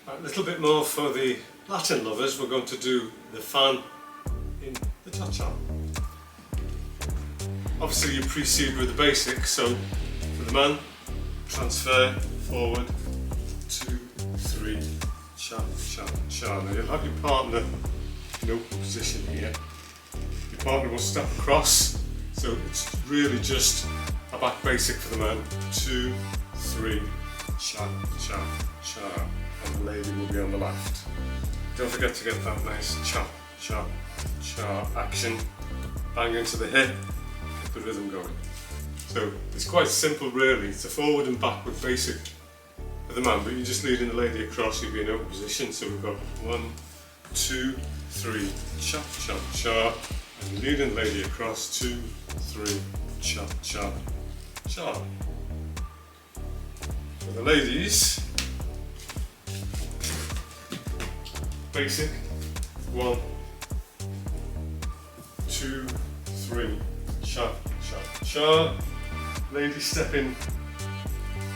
A little bit more for the Latin lovers, we're going to do the fan in the cha-cha. Obviously you precede with the basic, so for the man, transfer, forward, 2, 3, cha, cha, cha. Now you'll have your partner in open position here. Your partner will step across, so it's really just a back basic for the man. 2, 3, cha, cha, cha, and the lady will be on the left. Don't forget to get that nice cha, cha, cha action. Bang into the hip, get the rhythm going. So it's quite simple really, it's a forward and backward basic for the man, but you're just leading the lady across, you'll be in open position. So we've got 1, 2, 3, cha, cha, cha, and leading the lady across, 2, 3, cha, cha, cha. For the ladies, basic, 1, 2, 3, cha, cha, cha. Lady stepping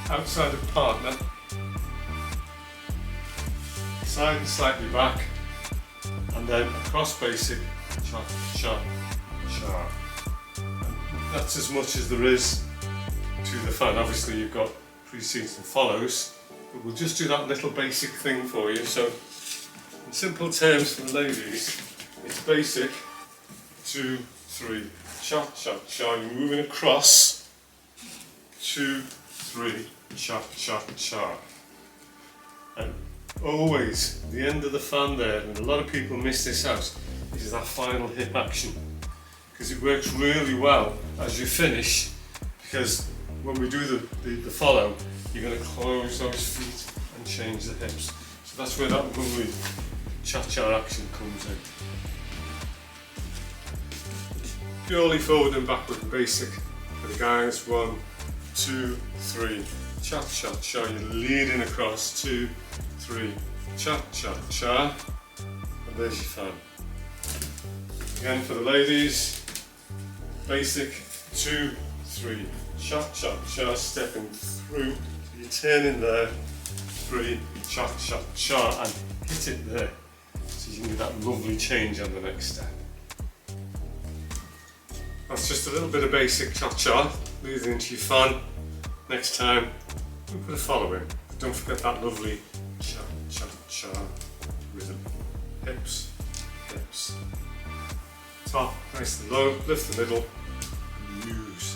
outside of partner, side and slightly back, and then across basic, cha, cha, cha. And that's as much as there is to the fan. Obviously you've got precedes and follows, but we'll just do that little basic thing for you. So in simple terms for the ladies, it's basic, 2, 3, cha, cha, cha. You're moving across, 2, 3, cha, cha, cha. And always, the end of the fan there, and a lot of people miss this out, is that final hip action. Because it works really well as you finish, because when we do the follow, you're going to close those feet and change the hips. So that's where that lovely cha-cha action comes in. Purely forward and backward and basic for the guys. 1, 2, 3, cha, cha, cha. You're leading across, 2, 3, cha, cha, cha. And there's your fan. Again for the ladies, basic, 2, 3, cha, cha, cha. Stepping through, so you're turning there, 3, cha, cha, cha, and hit it there. So you can get that lovely change on the next step. That's just a little bit of basic cha-cha, leading into your fan. Next time, we'll put a follow in. Don't forget that lovely cha-cha-cha rhythm. Hips, hips. Top, nice and low, lift the middle, use.